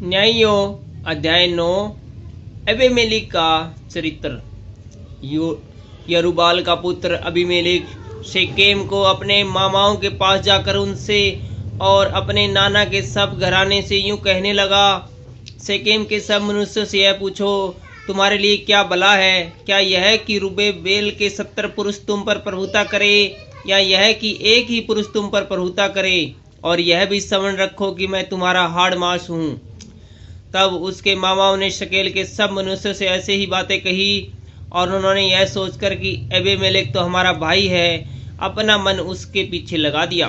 न्यायों अध्याय 9। अबीमेलेक का चरित्र। यरूबाल का पुत्र अबीमेलेक शेकेम को अपने मामाओं के पास जाकर उनसे और अपने नाना के सब घराने से यूं कहने लगा, शेकेम के सब मनुष्यों से यह पूछो, तुम्हारे लिए क्या भला है? क्या यह कि रूबेल के 70 पुरुष तुम पर प्रभुता करे, या यह कि एक ही पुरुष तुम पर प्रभुता करे? और यह भी समझ रखो कि मैं तुम्हारा हाड़ मांस हूँ। तब उसके मामाओं ने शकेल के सब मनुष्यों से ऐसे ही बातें कही, और उन्होंने यह सोचकर कि अबीमेलेक तो हमारा भाई है, अपना मन उसके पीछे लगा दिया।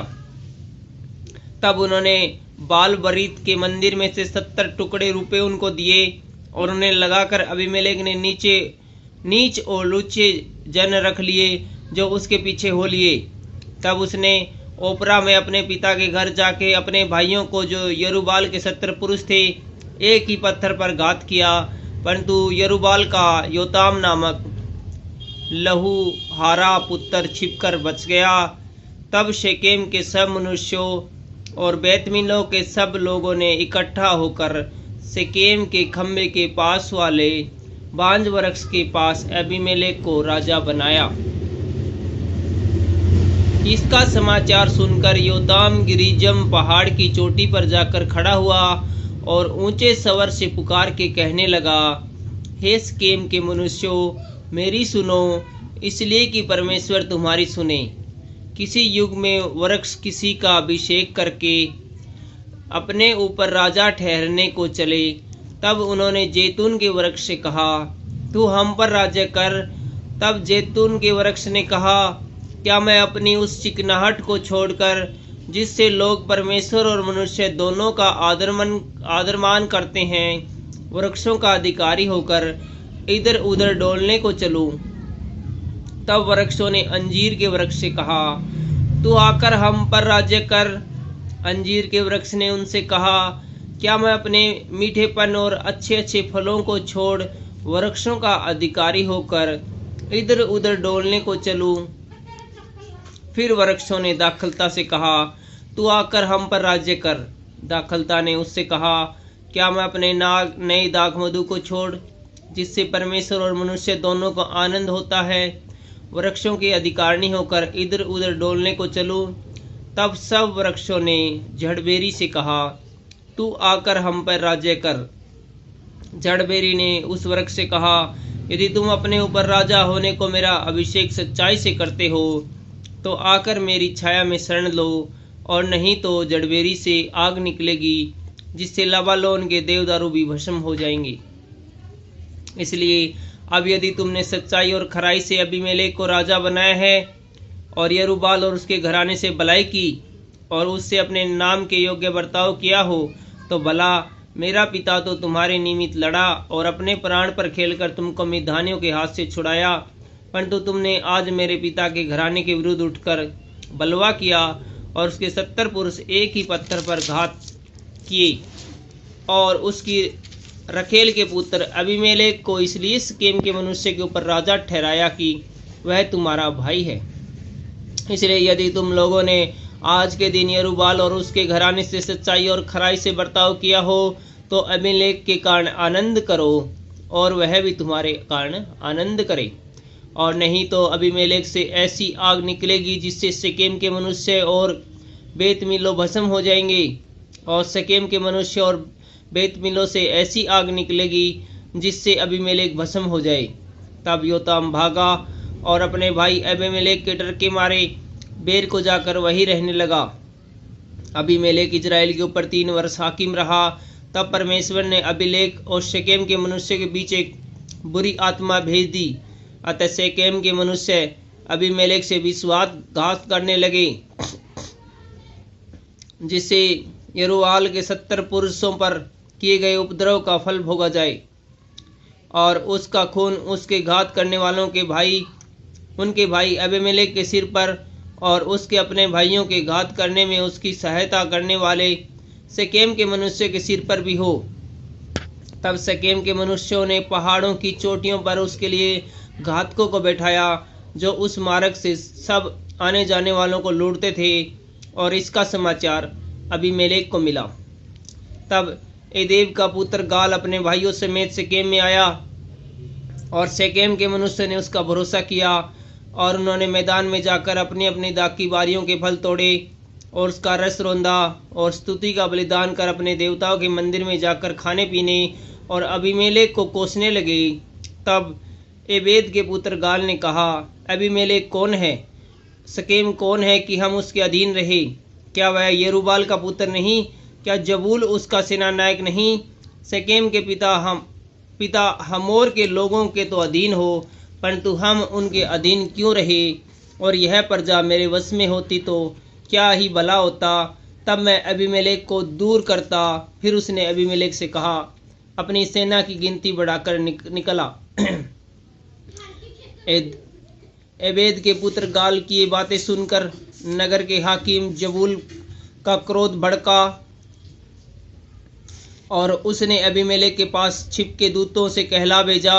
तब उन्होंने बाल बरीत के मंदिर में से 70 टुकड़े रुपए उनको दिए, और उन्हें लगाकर अबीमेलेक ने नीच और लुच्चे जन रख लिए जो उसके पीछे हो लिए। तब उसने ओपरा में अपने पिता के घर जाके अपने भाइयों को, जो यरूबाल के 70 पुरुष थे, एक ही पत्थर पर घात किया, परंतु यरूबाल का योताम नामक लहूहारा पुत्र छिपकर बच गया। तब शेकेम के सब मनुष्यों और बेतमिल्लो के सब लोगों ने इकट्ठा होकर शेकेम के खम्भे के पास वाले बांज वृक्ष के पास अबीमेलेक को राजा बनाया। इसका समाचार सुनकर योताम गिरिजम पहाड़ की चोटी पर जाकर खड़ा हुआ और ऊंचे स्वर से पुकार के कहने लगा, हे शेकेम के मनुष्यों, मेरी सुनो, इसलिए कि परमेश्वर तुम्हारी सुने। किसी युग में वृक्ष किसी का अभिषेक करके अपने ऊपर राजा ठहरने को चले। तब उन्होंने जैतून के वृक्ष से कहा, तू हम पर राज्य कर। तब जैतून के वृक्ष ने कहा, क्या मैं अपनी उस चिकनाहट को छोड़कर, जिससे लोग परमेश्वर और मनुष्य दोनों का आदरमान करते हैं, वृक्षों का अधिकारी होकर इधर उधर डोलने को चलूं? तब वृक्षों ने अंजीर के वृक्ष से कहा, तू आकर हम पर राज्य कर। अंजीर के वृक्ष ने उनसे कहा, क्या मैं अपने मीठेपन और अच्छे अच्छे फलों को छोड़ वृक्षों का अधिकारी होकर इधर उधर डोलने को चलूं? फिर वृक्षों ने दाखलता से कहा, तू आकर हम पर राज्य कर। दाखलता ने उससे कहा, क्या मैं अपने नए दाखमधु को छोड़, जिससे परमेश्वर और मनुष्य दोनों को आनंद होता है, वृक्षों के अधिकारिणी होकर इधर उधर डोलने को चलूं? तब सब वृक्षों ने झड़बेरी से कहा, तू आकर हम पर राज्य कर। झड़बेरी ने उस वृक्ष से कहा, यदि तुम अपने ऊपर राजा होने को मेरा अभिषेक सच्चाई से करते हो, तो आकर मेरी छाया में शरण लो, और नहीं तो जड़बेरी से आग निकलेगी, जिससे लबालोन के देवदारू भी भस्म हो जाएंगे। इसलिए अब यदि तुमने सच्चाई और खराई से अबीमेलेक को राजा बनाया है, और यरूबाल और उसके घराने से भलाई की, और उससे अपने नाम के योग्य बर्ताव किया हो, तो भला मेरा पिता तो तुम्हारे निमित्त लड़ा और अपने प्राण पर खेलकर तुमको मिद्यानियों के हाथ से छुड़ाया, परंतु तुमने आज मेरे पिता के घराने के विरुद्ध उठकर बलवा किया, और उसके 70 पुरुष एक ही पत्थर पर घात किए, और उसकी रखेल के पुत्र अबीमेलेक को इसलिए शेकेम के मनुष्य के ऊपर राजा ठहराया कि वह तुम्हारा भाई है। इसलिए यदि तुम लोगों ने आज के दिन यरूबाल और उसके घराने से सच्चाई और खराई से बर्ताव किया हो, तो अबीमेलेक के कारण आनंद करो, और वह भी तुम्हारे कारण आनंद करे। और नहीं तो अबीमेलेक से ऐसी आग निकलेगी, जिससे शेकेम के मनुष्य और बेतमिल्लो भस्म हो जाएंगे, और शेकेम के मनुष्य और बेतमिल्लो से ऐसी आग निकलेगी, जिससे अबीमेलेक भस्म हो जाए। तब योताम भागा और अपने भाई अबीमेलेक के डर के मारे बेर को जाकर वहीं रहने लगा। अबीमेलेक इजराइल के ऊपर 3 वर्ष हाकिम रहा। तब परमेश्वर ने अबीमेलेक और शेकेम के मनुष्य के बीच एक बुरी आत्मा भेज दी। अतः शेकेम के मनुष्य अबीमेलेक से विश्वासघात करने लगे, जिससे यरूबाल के 70 पुरुषों पर किए गए उपद्रव का फल भोगा जाए, और उसका खून उसके घात करने वालों के उनके भाई अबीमेलेक के सिर पर, और उसके अपने भाइयों के घात करने में उसकी सहायता करने वाले शेकेम के मनुष्य के सिर पर भी हो। तब शेकेम के मनुष्यों ने पहाड़ों की चोटियों पर उसके लिए घातकों को बैठाया, जो उस मार्ग से सब आने जाने वालों को लूटते थे, और इसका समाचार अबीमेलेक को मिला। तब एदेब का पुत्र गाल अपने भाइयों समेत शेकेम में आया और शेकेम के मनुष्य ने उसका भरोसा किया और उन्होंने मैदान में जाकर अपनी अपनी दाख की बारियों के फल तोड़े और उसका रस रौंदा और स्तुति का बलिदान कर अपने देवताओं के मंदिर में जाकर खाने पीने और अबीमेलेक को कोसने लगे। तब एबेद के पुत्र गाल ने कहा, अबीमेलेक कौन है? शेकेम कौन है कि हम उसके अधीन रहे? क्या वह यरूबाल का पुत्र नहीं? क्या जबूल उसका सेनानायक नहीं? शेकेम के पिता हमोर के लोगों के तो अधीन हो, परंतु हम उनके अधीन क्यों रहे? और यह प्रजा मेरे वश में होती तो क्या ही भला होता। तब मैं अबीमेलेक को दूर करता। फिर उसने अबीमेलेक से कहा, अपनी सेना की गिनती बढ़ाकर निकला। एबेद के पुत्र गाल की ये बातें सुनकर नगर के हाकिम जबूल का क्रोध भड़का और उसने अबीमेलेक के पास छिपके दूतों से कहला भेजा,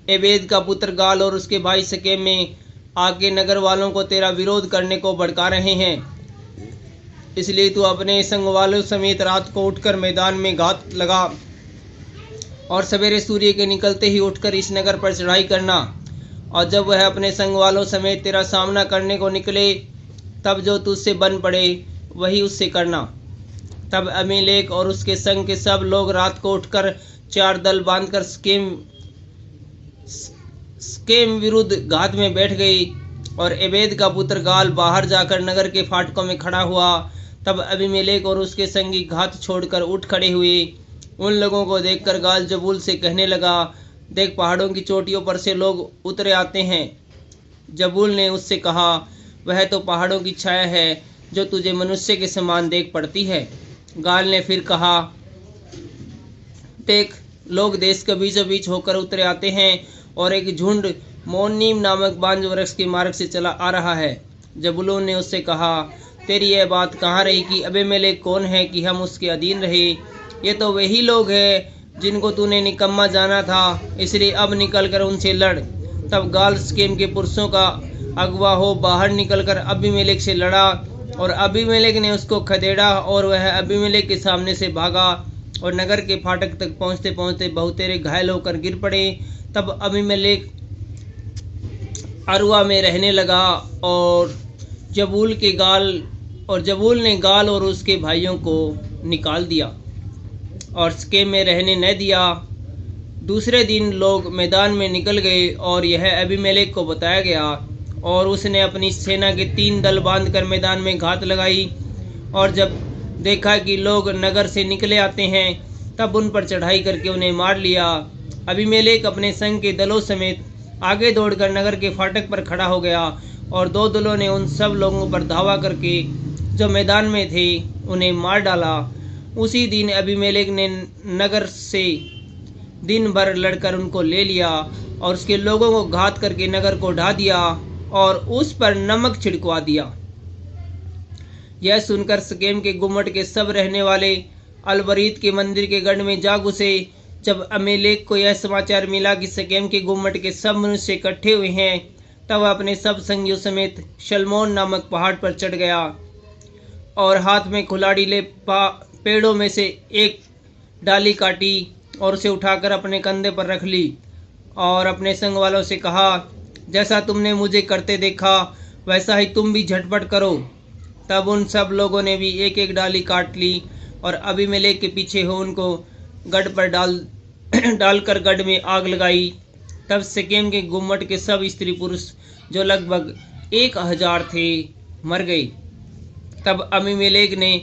एबेद का पुत्र गाल और उसके भाई शेकेम में आके नगर वालों को तेरा विरोध करने को भड़का रहे हैं, इसलिए तू अपने संग वालों समेत रात को उठकर मैदान में घात लगा और सवेरे सूर्य के निकलते ही उठकर इस नगर पर चढ़ाई करना। और जब वह अपने संग वालों समेत तेरा सामना करने को निकले, तब जो तुझसे बन पड़े वही उससे करना। तब अबीमेलेक और उसके संग के सब लोग रात को उठकर 4 दल बांधकर शेकेम विरुद्ध घात में बैठ गई और एबेद का पुत्र गाल बाहर जाकर नगर के फाटकों में खड़ा हुआ। तब अबीमेलेक और उसके संगी घात छोड़कर उठ खड़े हुए। उन लोगों को देखकर गाल जबूल से कहने लगा, देख, पहाड़ों की चोटियों पर से लोग उतरे आते हैं। जबूल ने उससे कहा, वह तो पहाड़ों की छाया है जो तुझे मनुष्य के समान देख पड़ती है। गाल ने फिर कहा, देख, लोग देश के बीचों बीच होकर उतरे आते हैं और एक झुंड मोनीम नामक बांज वृक्ष के मार्ग से चला आ रहा है। जबूलून ने उससे कहा, तेरी यह बात कहाँ रही कि अबीमेलेक कौन है कि हम उसके अधीन रहे? ये तो वही लोग हैं जिनको तूने निकम्मा जाना था, इसलिए अब निकलकर उनसे लड़। तब गाल शेकेम के पुरुषों का अगवा हो बाहर निकलकर अबीमेलेक से लड़ा और अबीमेलेक ने उसको खदेड़ा और वह अबीमेलेक के सामने से भागा और नगर के फाटक तक पहुंचते पहुंचते बहुतेरे घायल होकर गिर पड़े। तब अबीमेलेक अरुआ में रहने लगा और जबूल ने गाल और उसके भाइयों को निकाल दिया और शेकेम में रहने न दिया। दूसरे दिन लोग मैदान में निकल गए और यह अबीमेलेक को बताया गया और उसने अपनी सेना के 3 दल बांधकर मैदान में घात लगाई और जब देखा कि लोग नगर से निकले आते हैं तब उन पर चढ़ाई करके उन्हें मार लिया। अबीमेलेक अपने संग के दलों समेत आगे दौड़कर नगर के फाटक पर खड़ा हो गया और 2 दलों ने उन सब लोगों पर धावा करके जो मैदान में थे उन्हें मार डाला। उसी दिन अबीमेलेक ने नगर से दिन भर लड़कर उनको ले लिया और उसके लोगों को घात करके नगर को ढा दिया और उस पर नमक छिड़कवा दिया। यह सुनकर शेकेम के गुम्मट के सब रहने वाले अलबरीत के मंदिर के गढ़ में जा घुसे। जब अबीमेलेक को यह समाचार मिला कि शेकेम के गुम्मट के सब मनुष्य इकट्ठे हुए हैं, तब वह अपने सब संगियों समेत शलमोन नामक पहाड़ पर चढ़ गया और हाथ में कुल्हाड़ी ले पेड़ों में से एक डाली काटी और उसे उठाकर अपने कंधे पर रख ली और अपने संग वालों से कहा, जैसा तुमने मुझे करते देखा वैसा ही तुम भी झटपट करो। तब उन सब लोगों ने भी एक एक डाली काट ली और अबीमेलेक के पीछे हो उनको गढ़ पर डालकर गढ़ में आग लगाई। तब शेकेम के गुम्मट के सब स्त्री पुरुष जो लगभग 1000 थे मर गए। तब अबीमेलेक ने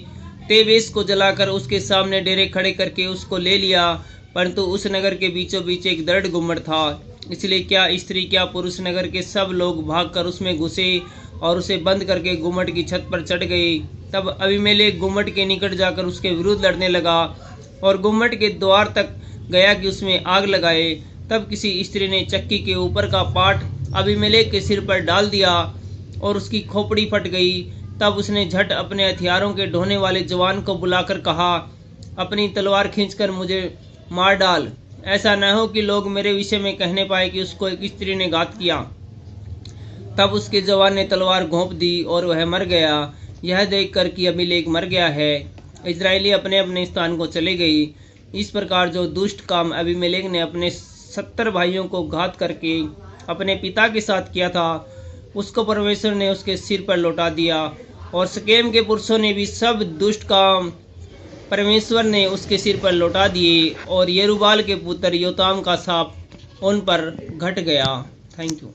तेबेस को जलाकर उसके सामने डेरे खड़े करके उसको ले लिया, परंतु उस नगर के बीचों बीच एक दृढ़ गुम्मट था, इसलिए क्या स्त्री क्या पुरुष नगर के सब लोग भागकर उसमें घुसे और उसे बंद करके गुम्मट की छत पर चढ़ गए। तब अबीमेलेक गुम्मट के निकट जाकर उसके विरुद्ध लड़ने लगा और गुम्मट के द्वार तक गया कि उसमें आग लगाए। तब किसी स्त्री ने चक्की के ऊपर का पाट अबीमेलेक के सिर पर डाल दिया और उसकी खोपड़ी फट गई। तब उसने झट अपने हथियारों के ढोने वाले जवान को बुलाकर कहा, अपनी तलवार खींचकर मुझे मार डाल, ऐसा न हो कि लोग मेरे विषय में कहने पाए कि उसको एक स्त्री ने घात किया। तब उसके जवान ने तलवार घोंप दी और वह मर गया। यह देखकर कि अबीमेलेक मर गया है, इजरायली अपने अपने स्थान को चले गई। इस प्रकार जो दुष्ट काम अबीमेलेक ने अपने 70 भाइयों को घात करके अपने पिता के साथ किया था, उसको परमेश्वर ने उसके सिर पर लौटा दिया। और शकेम के पुरुषों ने भी सब दुष्ट काम परमेश्वर ने उसके सिर पर लौटा दिए, और यरूबाल के पुत्र योताम का शाप उन पर घट गया। Thank you.